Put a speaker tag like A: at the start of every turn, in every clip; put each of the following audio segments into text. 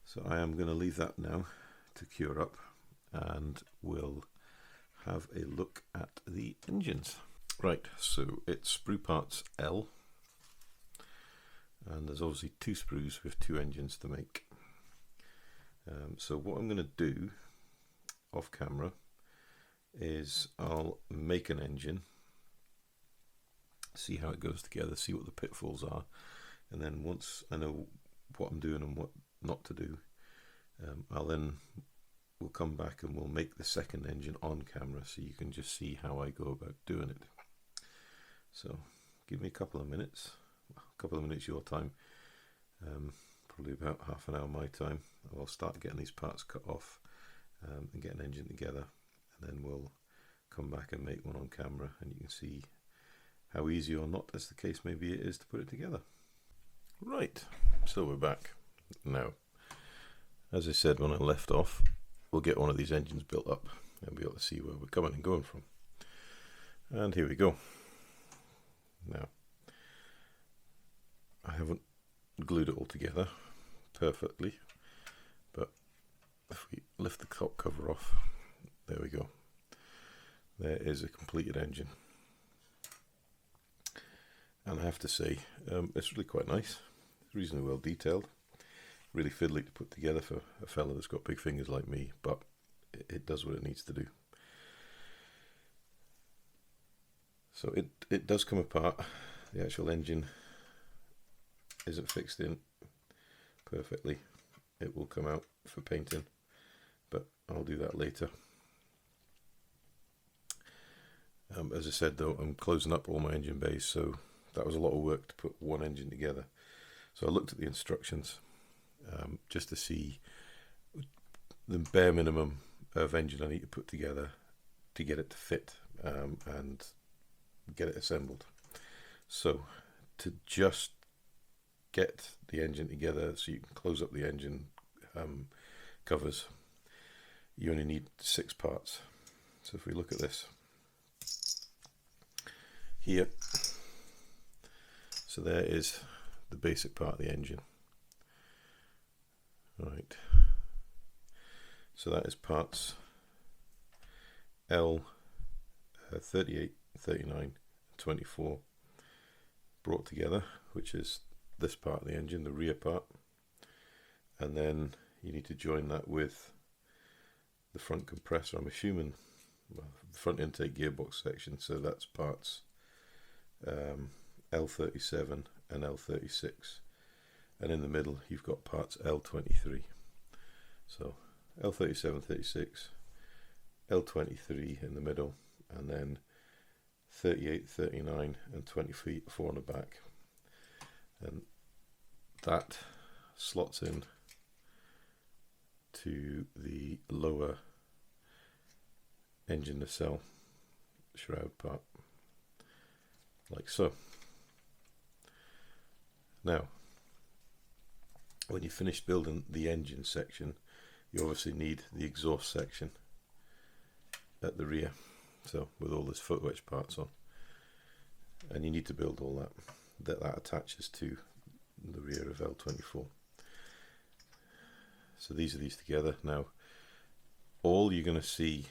A: So I am going to leave that now to cure up, and we'll have a look at the engines. Right, so it's sprue parts L, and there's obviously two sprues with two engines to make. So what I'm going to do off camera is I'll make an engine, see how it goes together, see what the pitfalls are, and then once I know what I'm doing and what not to do, we'll come back and we'll make the second engine on camera so you can just see how I go about doing it. So give me a couple of minutes, your time, probably about half an hour my time. I'll start getting these parts cut off and get an engine together, and then we'll come back and make one on camera, and you can see how easy or not, as the case may be, it is to put it together. Right, so we're back. Now, as I said when I left off, we'll get one of these engines built up and be able to see where we're coming and going from. And here we go. Now, I haven't glued it all together perfectly, but if we lift the top cover off, there we go. There is a completed engine. And I have to say, it's really quite nice. It's reasonably well detailed. Really fiddly to put together for a fella that's got big fingers like me, but it does what it needs to do. So it does come apart. The actual engine isn't fixed in perfectly. It will come out for painting, but I'll do that later. As I said though, I'm closing up all my engine bays, so that was a lot of work to put one engine together. So I looked at the instructions just to see the bare minimum of engine I need to put together to get it to fit and get it assembled. So to just get the engine together so you can close up the engine covers, you only need 6 parts. So if we look at this here, so there is the basic part of the engine. Right, so that is parts L 38, 39, 24 brought together, which is this part of the engine, the rear part, and then you need to join that with the front compressor, I'm assuming, well, the front intake gearbox section, so that's parts L37 and L36, and in the middle you've got parts L23. So L37, 36, L23 in the middle, and then 38, 39 and 24 on the back, and that slots in to the lower engine nacelle shroud part, like so. Now, when you finish building the engine section, you obviously need the exhaust section at the rear, so with all this foot wedge parts on, and you need to build all that attaches to the rear of L24. So these are these together. Now all you're going to see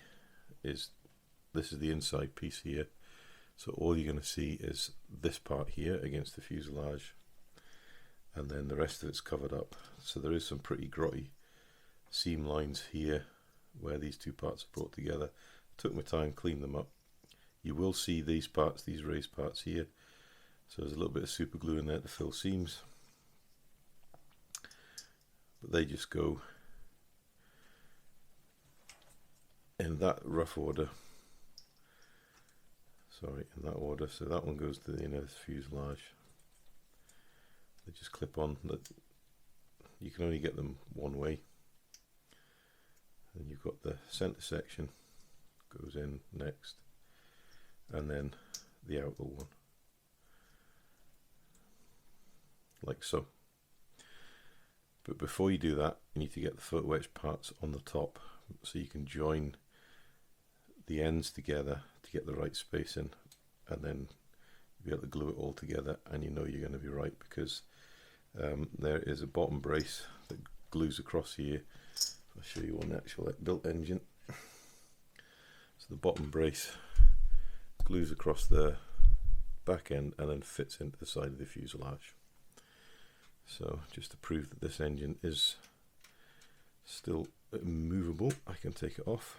A: is, this is the inside piece here, so all you're going to see is this part here against the fuselage, and then the rest of it's covered up. So there is some pretty grotty seam lines here where these two parts are brought together. Took my time, cleaned them up. You will see these parts, these raised parts here, so there's a little bit of super glue in there to fill seams, but they just go in that rough order, in that order. So that one goes to the inner fuselage. They just clip on. That you can only get them one way, and you've got the center section goes in next, and then the outer one, like so. But before you do that, you need to get the foot wedge parts on the top, so you can join the ends together to get the right spacing, and then be able to glue it all together, and you know you're going to be right, because there is a bottom brace that glues across here. I'll show you on the actual built engine. So the bottom brace glues across the back end and then fits into the side of the fuselage. So just to prove that this engine is still movable, I can take it off.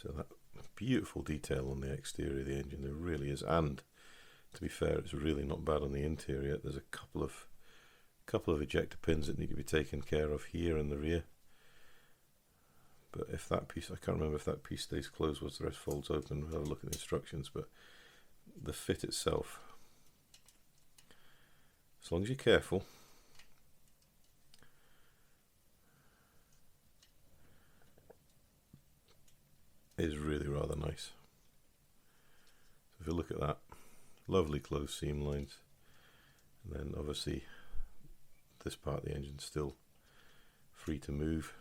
A: So that beautiful detail on the exterior of the engine, there really is, and to be fair, it's really not bad on the interior. There's a couple of ejector pins that need to be taken care of here in the rear. But if that piece, I can't remember if that piece stays closed once the rest folds open. We'll have a look at the instructions, but the fit itself, as long as you're careful, is really rather nice. So if you look at that, lovely closed seam lines, and then obviously this part of the engine's still free to move,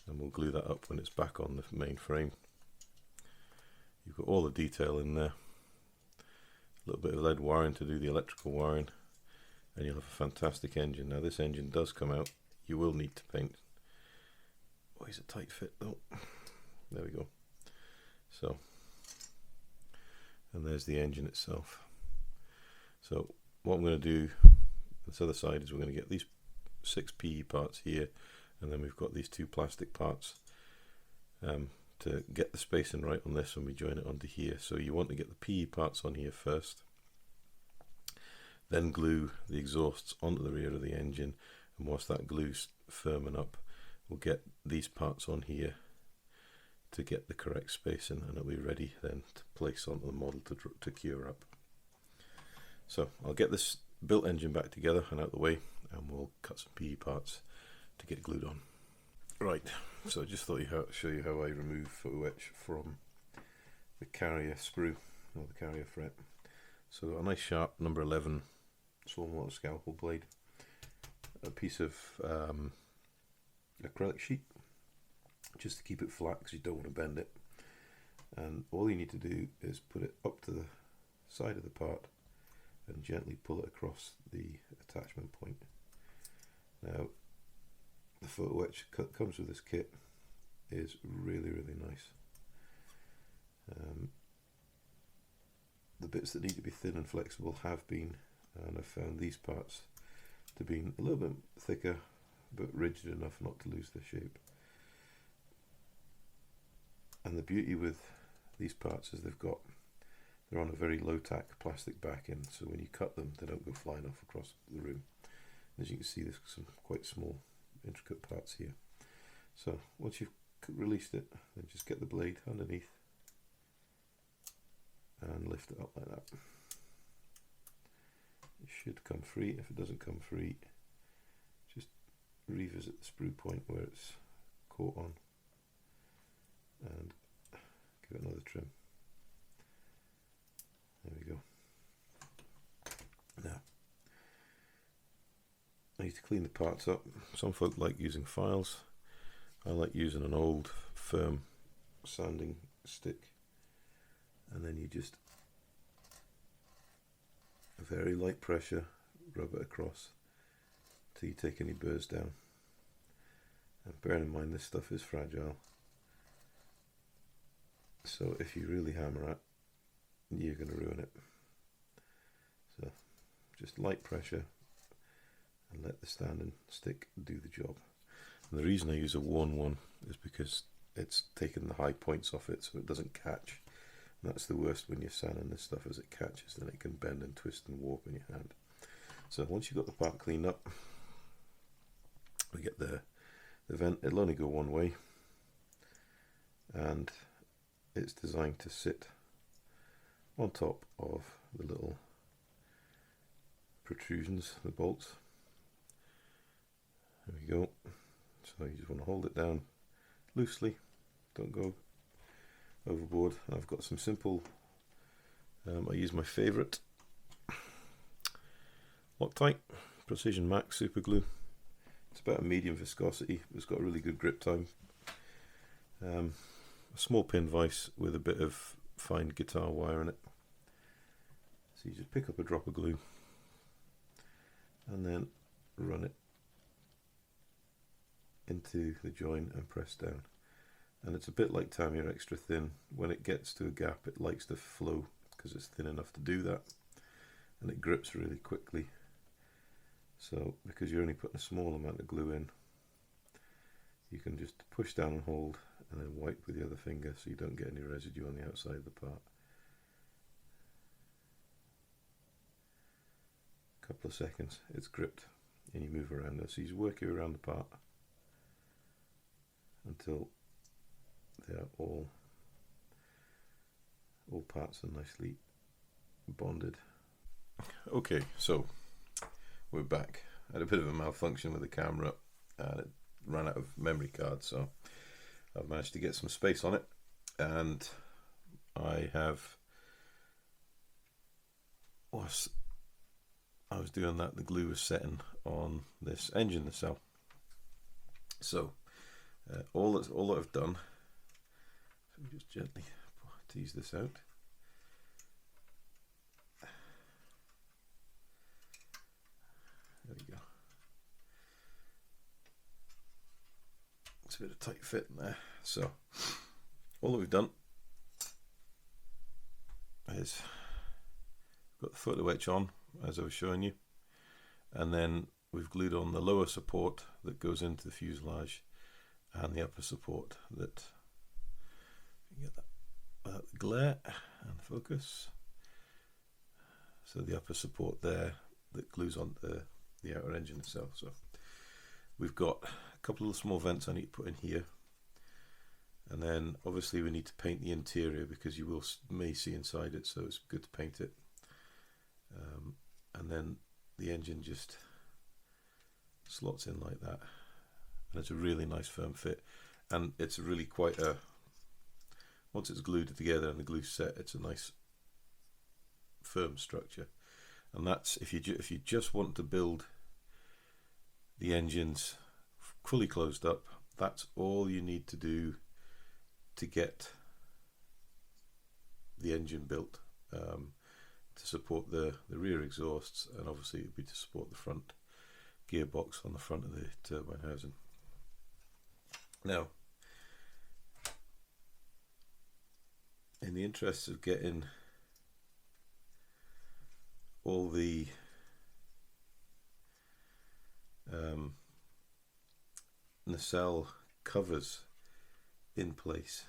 A: and we'll glue that up when it's back on the main frame. You've got all the detail in there, a little bit of lead wiring to do the electrical wiring, and you'll have a fantastic engine. Now this engine does come out, you will need to paint. Oh, he's a tight fit though. There we go. So, and there's the engine itself. So what I'm going to do this other side is we're going to get these 6 PE parts here, and then we've got these 2 plastic parts to get the spacing right on this when we join it onto here. So you want to get the PE parts on here first, then glue the exhausts onto the rear of the engine, and whilst that glue's firming up, we'll get these parts on here to get the correct spacing, and it'll be ready then to place onto the model to cure up. So I'll get this built engine back together and out the way, and we'll cut some PE parts to get glued on. Right, so I just thought I'd show you how I remove photo etch from the carrier sprue, or the carrier fret. So a nice sharp number 11 small motor scalpel blade, a piece of acrylic sheet, just to keep it flat because you don't want to bend it, and all you need to do is put it up to the side of the part and gently pull it across the attachment point. Now the photo etch that comes with this kit is really nice. The bits that need to be thin and flexible have been, and I've found these parts to be a little bit thicker but rigid enough not to lose their shape. And the beauty with these parts is they're on a very low tack plastic backing, so when you cut them they don't go flying off across the room. As you can see, there's some quite small intricate parts here. So once you've released it, then just get the blade underneath and lift it up like that. It should come free. If it doesn't come free, just revisit the sprue point where it's caught on and give it another trim. There we go. Now I need to clean the parts up. Some folk like using files. I like using an old firm sanding stick, and then you just a very light pressure rub it across till you take any burrs down. And bearing in mind this stuff is fragile, so if you really hammer it, you're going to ruin it. So just light pressure and let the standing stick do the job. And the reason I use a worn one is because it's taken the high points off it so it doesn't catch. And that's the worst when you're sanding this stuff, as it catches, then it can bend and twist and warp in your hand. So once you've got the part cleaned up, we get the vent. It'll only go one way, and it's designed to sit on top of the little protrusions, the bolts. There we go. So you just want to hold it down loosely, don't go overboard. I've got some simple, I use my favourite Loctite Precision Max super glue. It's about a medium viscosity, it's got a really good grip time. A small pin vise with a bit of fine guitar wire in it. So you just pick up a drop of glue and then run it into the join and press down. And it's a bit like Tamiya Extra Thin. When it gets to a gap, it likes to flow because it's thin enough to do that, and it grips really quickly. So because you're only putting a small amount of glue in, you can just push down and hold and then wipe with the other finger so you don't get any residue on the outside of the part. A couple of seconds, it's gripped, and you move around it. So you work your way around the part until they're all parts are nicely bonded. Okay, so we're back. I had a bit of a malfunction with the camera and it ran out of memory card, so I've managed to get some space on it, and I was doing that, the glue was setting on this engine nacelle. So all that I've done, so we just gently tease this out. There we go. It's a bit of tight fit in there. So all that we've done is got the photo etch on, as I was showing you, and then we've glued on the lower support that goes into the fuselage and the upper support that you get that without the glare and focus. So the upper support there that glues on the outer engine itself. So we've got a couple of small vents I need to put in here, and then obviously we need to paint the interior because you may see inside it, so it's good to paint it. And then the engine just slots in like that, and it's a really nice firm fit, and it's really quite a, once it's glued together and the glue's set, it's a nice firm structure. And that's if you just want to build the engines fully closed up, that's all you need to do to get the engine built, to support the rear exhausts, and obviously it would be to support the front gearbox on the front of the turbine housing. Now, in the interest of getting all the nacelle covers in place,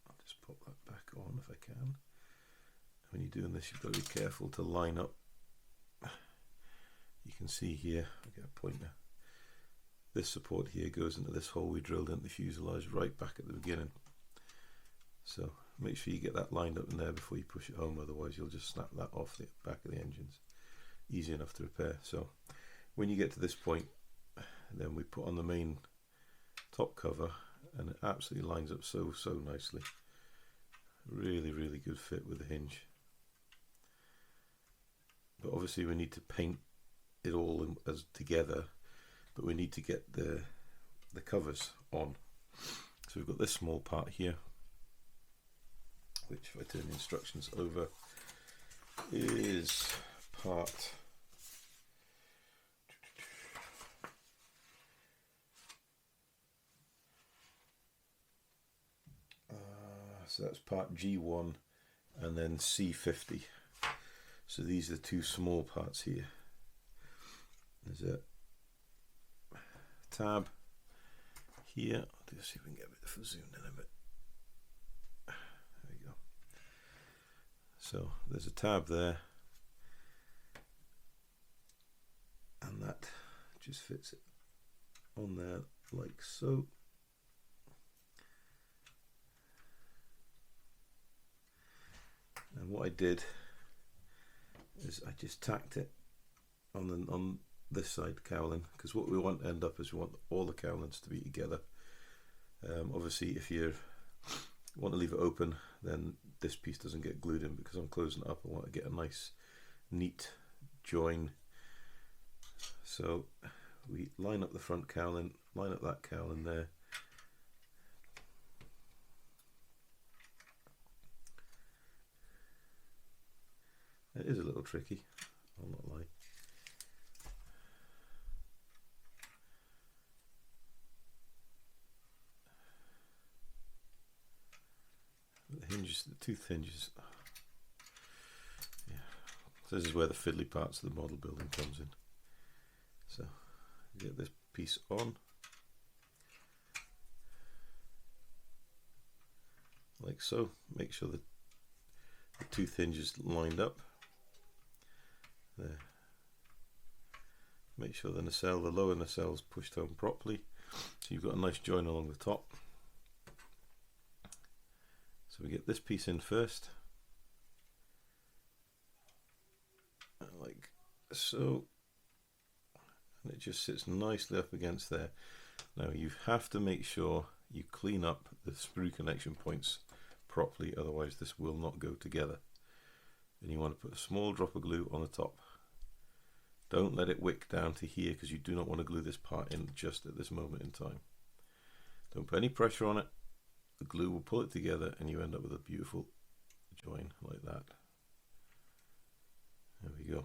A: I'll just pop that back on if I can. When you're doing this, you've got to be careful to line up. You can see here, I'll get a pointer. This support here goes into this hole we drilled into the fuselage right back at the beginning. So make sure you get that lined up in there before you push it home, otherwise you'll just snap that off the back of the engines. Easy enough to repair. So when you get to this point, then we put on the main top cover, and it absolutely lines up so nicely. Really good fit with the hinge. But obviously we need to paint it all as together, but we need to get the covers on. So we've got this small part here, which if I turn the instructions over is part so that's part G1 and then C50. So these are the two small parts here. There's a tab here. I'll just see if we can get a bit of zoomed in a bit. There we go. So there's a tab there, and that just fits it on there like so. And what I did is I just tacked it on this side cowling, because what we want to end up is we want all the cowlings to be together. Obviously if you want to leave it open, then this piece doesn't get glued in, because I'm closing it up. I want to get a nice neat join. So we line up the front cowling, line up that cowling there, little tricky, I'll not lie. The hinges, the tooth hinges. Yeah, so this is where the fiddly parts of the model building comes in. So get this piece on, like so. Make sure that the tooth hinge is lined up. There. Make sure the nacelle, the lower nacelle, is pushed home properly, so you've got a nice join along the top. So we get this piece in first, like so, and it just sits nicely up against there. Now you have to make sure you clean up the sprue connection points properly, otherwise this will not go together. And you want to put a small drop of glue on the top. Don't let it wick down to here, because you do not want to glue this part in just at this moment in time. Don't put any pressure on it. The glue will pull it together and you end up with a beautiful join like that. There we go.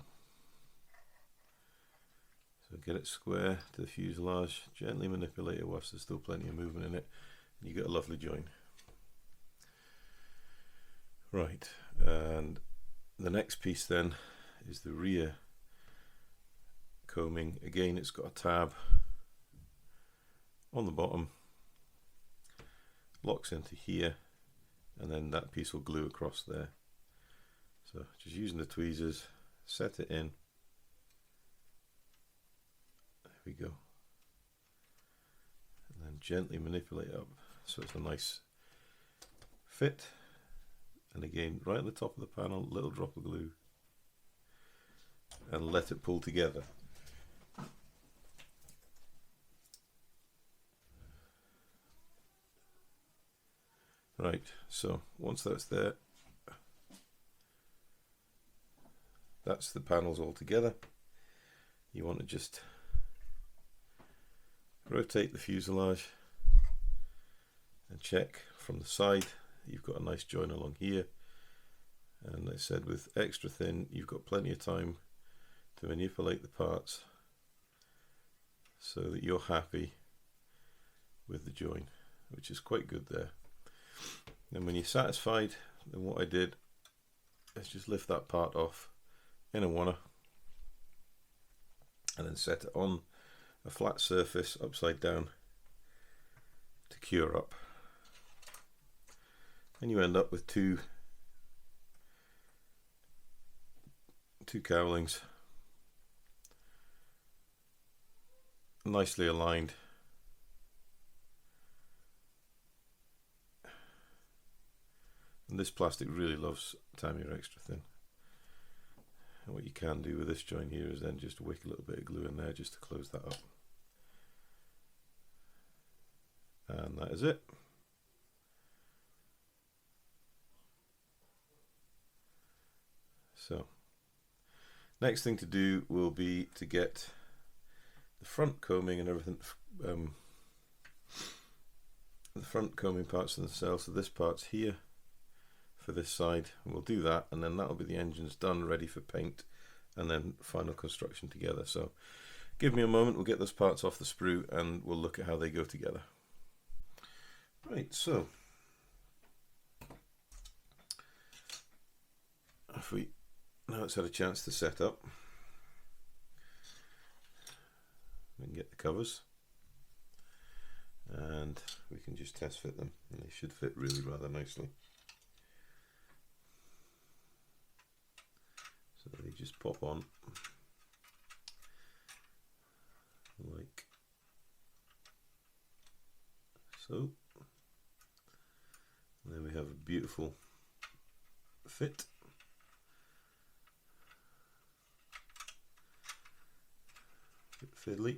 A: So get it square to the fuselage, gently manipulate it whilst there's still plenty of movement in it, and you get a lovely join. Right, and the next piece then is the rear coaming. Again, it's got a tab on the bottom, locks into here, and then that piece will glue across there. So just using the tweezers, set it in. There we go. And then gently manipulate it up so it's a nice fit. And again, right at the top of the panel, little drop of glue, and let it pull together. Right, so once that's there, that's the panels all together. You want to just rotate the fuselage and check from the side. You've got a nice join along here, and I said with extra thin you've got plenty of time to manipulate the parts so that you're happy with the join, which is quite good there. And when you're satisfied, then what I did is just lift that part off in a wanna and then set it on a flat surface upside down to cure up. And you end up with two cowlings nicely aligned. And this plastic really loves Tamiya extra thin. And what you can do with this joint here is then just wick a little bit of glue in there just to close that up. And that is it. So, next thing to do will be to get the front coaming and everything, the front coaming parts of the nacelle. So this part's here for this side, and we'll do that, and then that'll be the engines done, ready for paint, and then final construction together. So give me a moment, we'll get those parts off the sprue and we'll look at how they go together. Right, so if we now it's had a chance to set up, we can get the covers and we can just test fit them, and they should fit really rather nicely. So they just pop on like so. And then we have a beautiful fit. A bit fiddly.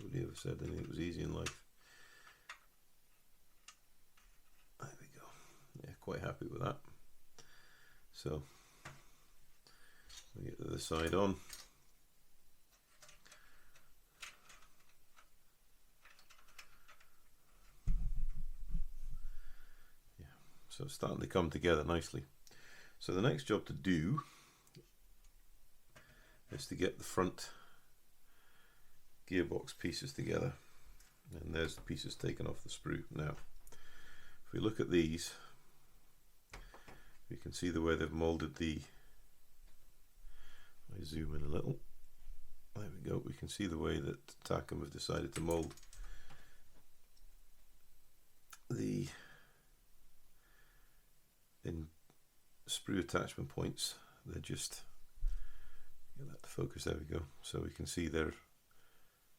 A: Nobody ever said anything was easy in life. There we go. Yeah, quite happy with that. So we get the other side on. Yeah, so it's starting to come together nicely. So the next job to do is to get the front gearbox pieces together, and there's the pieces taken off the sprue. Now if we look at these, we can see the way they've molded the, I zoom in a little, there we go, we can see the way that Takom have decided to mold the sprue attachment points. They're just, get that to focus, there we go, so we can see they're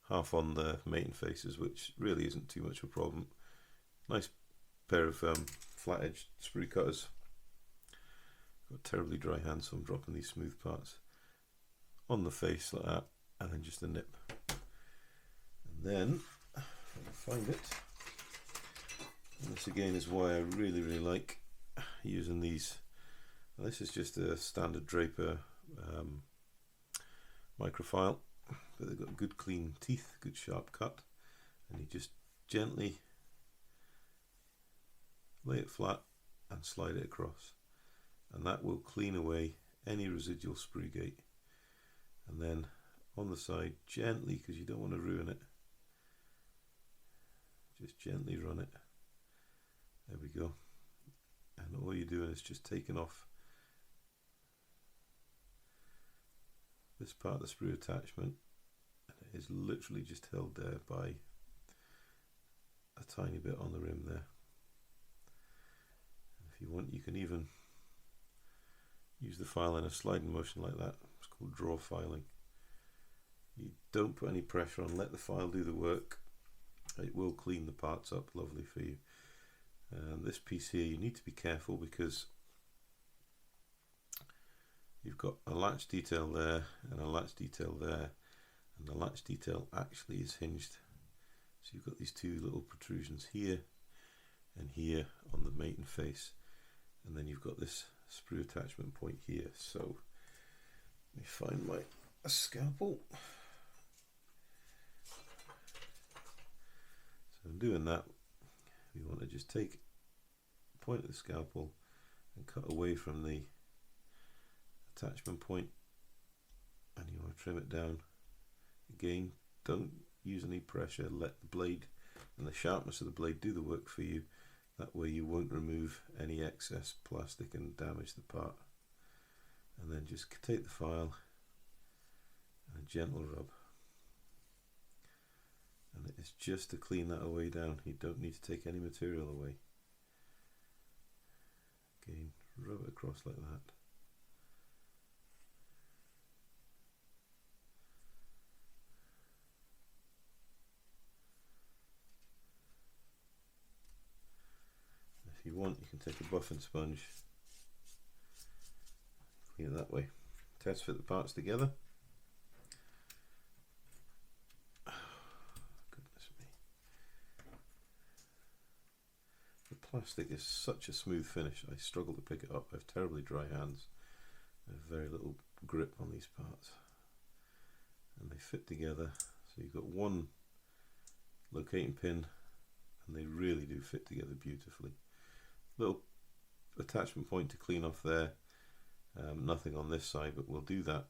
A: half on the mating faces, which really isn't too much of a problem. Nice pair of flat edged sprue cutters. Got terribly dry hands, so I'm dropping these smooth parts on the face like that, and then just a nip. And then, if I can find it, and this again is why I really like using these. Now, this is just a standard Draper microfile, but they've got good clean teeth, good sharp cut, and you just gently lay it flat and slide it across, and that will clean away any residual sprue gate. And then on the side, gently, because you don't want to ruin it, just gently run it. There we go. And all you're doing is just taking off this part of the sprue attachment, and it is literally just held there by a tiny bit on the rim there. And if you want, you can even use the file in a sliding motion like that. It's called draw filing. You don't put any pressure on, let the file do the work. It will clean the parts up lovely for you. And this piece here, you need to be careful because you've got a latch detail there and a latch detail there, and the latch detail actually is hinged. So you've got these two little protrusions here and here on the mating face, and then you've got this sprue attachment point here. So let me find my scalpel. So I'm doing that. We want to just take the point of the scalpel and cut away from the attachment point, and you want to trim it down. Again, don't use any pressure, let the blade and the sharpness of the blade do the work for you. That way you won't remove any excess plastic and damage the part. And then just take the file and a gentle rub, and it's just to clean that away down. You don't need to take any material away. Again, rub it across like that. If you want, you can take a buffing sponge, clean it that way. Test fit the parts together. Goodness me. The plastic is such a smooth finish, I struggle to pick it up. I have terribly dry hands. I have very little grip on these parts. And they fit together. So you've got one locating pin, and they really do fit together beautifully. Little attachment point to clean off there, nothing on this side, but we'll do that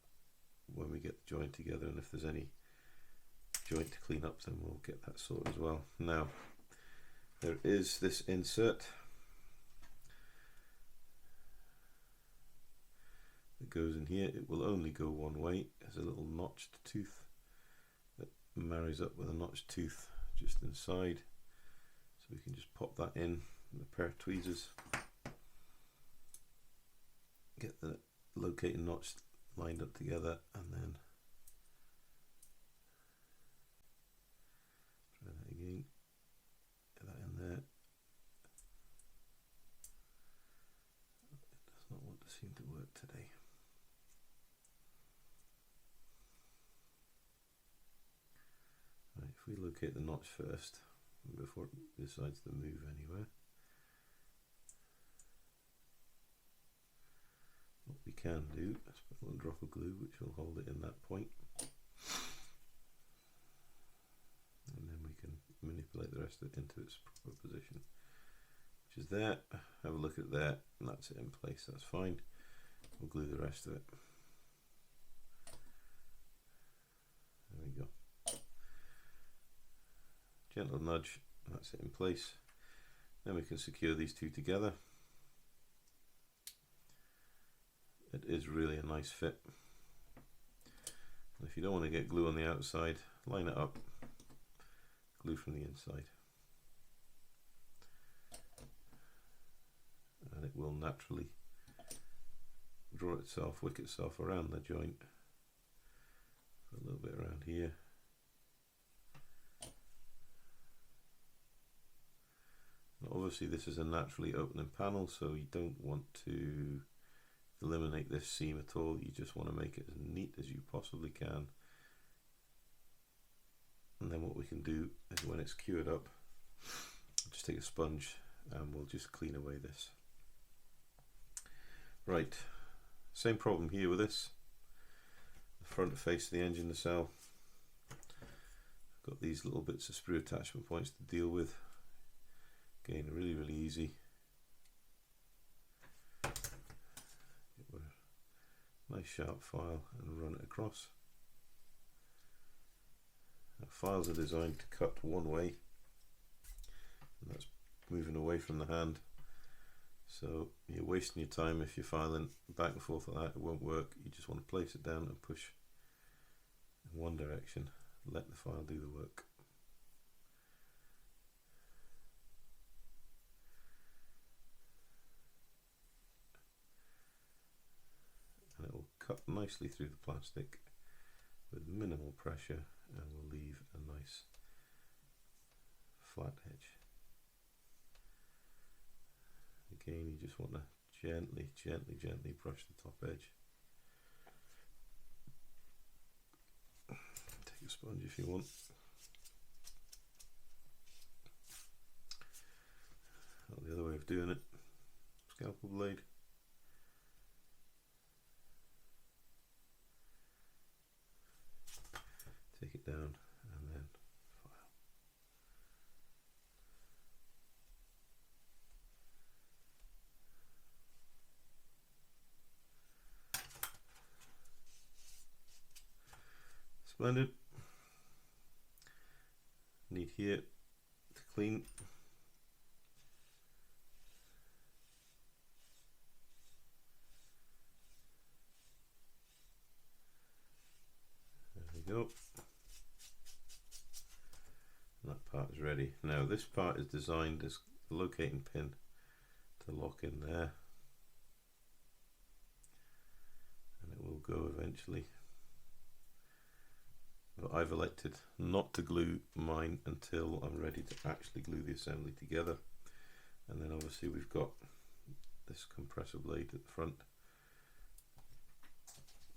A: when we get the joint together, and if there's any joint to clean up, then we'll get that sorted as well. Now there is this insert that goes in here. It will only go one way. There's a little notched tooth that marries up with a notched tooth just inside, so we can just pop that in with a pair of tweezers, get the locating notch lined up together, and then try that again, get that in there. It does not want to seem to work today. Right, if we locate the notch first before it decides to move anywhere, what we can do is put a little drop of glue which will hold it in that point, and then we can manipulate the rest of it into its proper position, which is there. Have a look at that, and that's it in place. That's fine. We'll glue the rest of it. There we go. Gentle nudge, that's it in place. Then we can secure these two together. It is really a nice fit. If you don't want to get glue on the outside, line it up, glue from the inside, and it will naturally draw itself, wick itself around the joint, a little bit around here. Now obviously this is a naturally opening panel, so you don't want to eliminate this seam at all. You just want to make it as neat as you possibly can. And then what we can do is, when it's cured up, just take a sponge and we'll just clean away this. Right, same problem here with this. The front face of the engine nacelle. Got these little bits of sprue attachment points to deal with. Again, really easy. Nice sharp file and run it across. Now, files are designed to cut one way, and that's moving away from the hand, so you're wasting your time if you're filing back and forth like that. It won't work. You just want to place it down and push in one direction, let the file do the work. And it will cut nicely through the plastic with minimal pressure, and will leave a nice flat edge. Again, you just want to gently brush the top edge. Take a sponge if you want. The other way of doing it, scalpel blade. Take it down and then file. Splendid. Need here to clean. There we go. That part is ready. Now this part is designed as a locating pin to lock in there, and it will go eventually. But I've elected not to glue mine until I'm ready to actually glue the assembly together. And then obviously we've got this compressor blade at the front.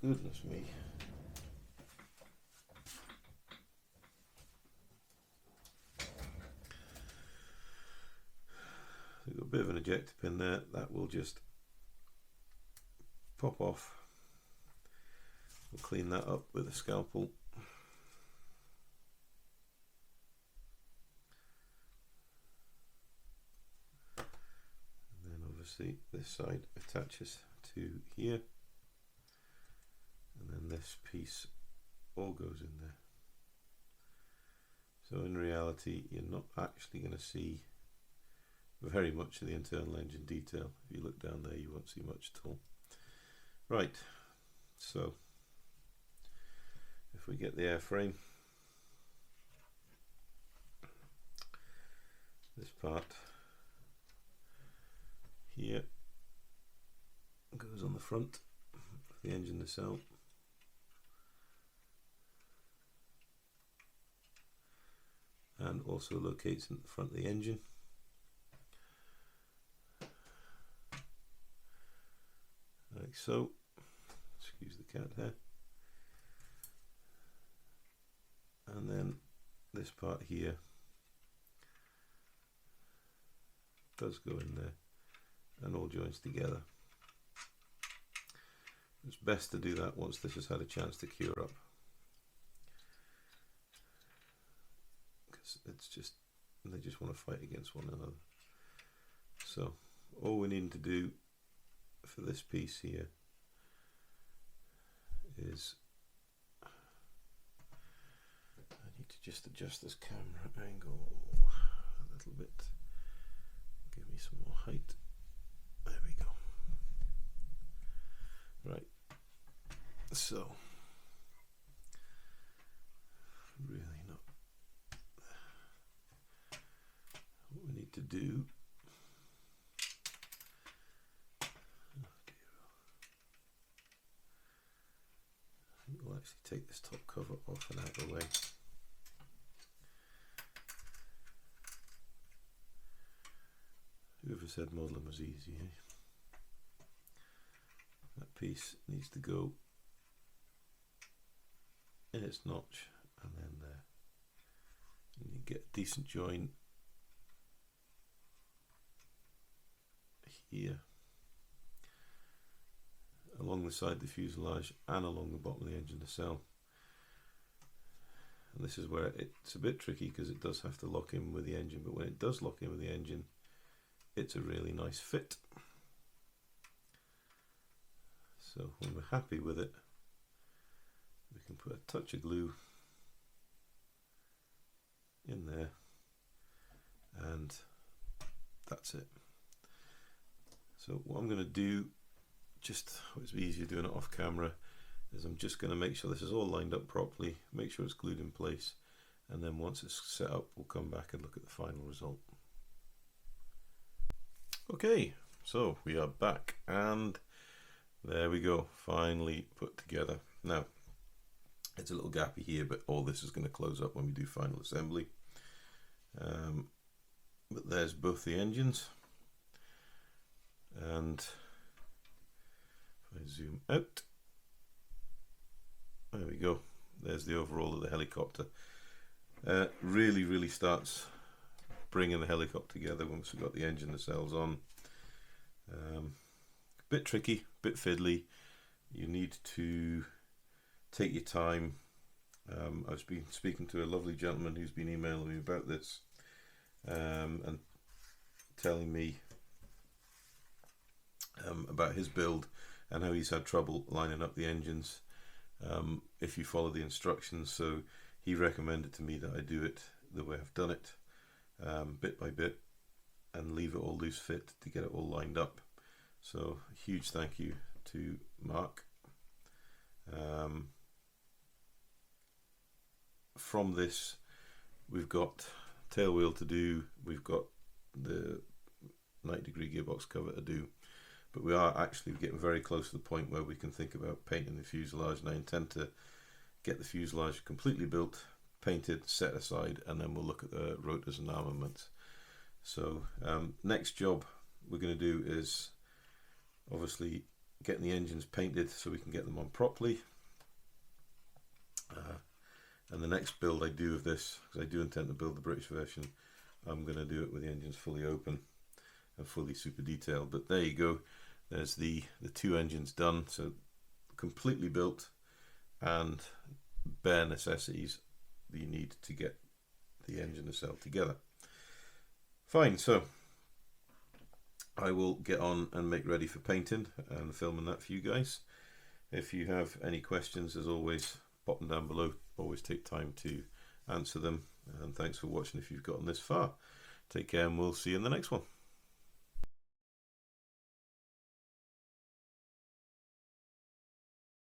A: Goodness me. We've got a bit of an ejector pin there that will just pop off. We'll clean that up with a scalpel. And then obviously this side attaches to here, and then this piece all goes in there. So in reality, you're not actually going to see very much of the internal engine detail. If you look down there, you won't see much at all. Right, so if we get the airframe, this part here goes on the front of the engine nacelle. And also locates in the front of the engine. Like so. Excuse the cat there. And then this part here does go in there and all joins together. It's best to do that once this has had a chance to cure up, because it's just, they just want to fight against one another. So all we need to do for this piece here just adjust this camera angle a little bit. Give me some more height. There we go. Right. So, really not what we need to do. I think we'll actually take this top cover off and out of the way. Whoever said modelling was easy, eh? That piece needs to go in its notch, and then there. And you get a decent join here, along the side of the fuselage and along the bottom of the engine nacelle. And this is where it's a bit tricky because it does have to lock in with the engine, but when it does lock in with the engine, it's a really nice fit. So when we're happy with it, we can put a touch of glue in there, and that's it. So what I'm going to do, just it's easier doing it off camera, is I'm just going to make sure this is all lined up properly, make sure it's glued in place, and then once it's set up, we'll come back and look at the final result. Okay, so we are back, and there we go, finally put together. Now, it's a little gappy here, but all this is going to close up when we do final assembly. But there's both the engines, and if I zoom out, there we go, there's the overall of the helicopter. Really starts bringing the helicopter together once we've got the engine nacelles on. Bit tricky, bit fiddly. You need to take your time. I've been speaking to a lovely gentleman who's been emailing me about this, and telling me about his build and how he's had trouble lining up the engines if you follow the instructions. So he recommended to me that I do it the way I've done it, bit by bit, and leave it all loose fit to get it all lined up. So a huge thank you to Mark. From this, we've got tail wheel to do, we've got the 90-degree gearbox cover to do, but we are actually getting very close to the point where we can think about painting the fuselage, and I intend to get the fuselage completely built, painted, set aside, and then we'll look at the rotors and armaments. So next job we're going to do is obviously getting the engines painted so we can get them on properly. And the next build I do of this, because I do intend to build the British version, I'm going to do it with the engines fully open and fully super detailed. But there you go, there's the two engines done, so completely built, and bare necessities that you need to get the engine nacelle together. Fine, so I will get on and make ready for painting and filming that for you guys. If you have any questions, as always, pop them down below. Always take time to answer them. And thanks for watching if you've gotten this far. Take care, and we'll see you in the next one.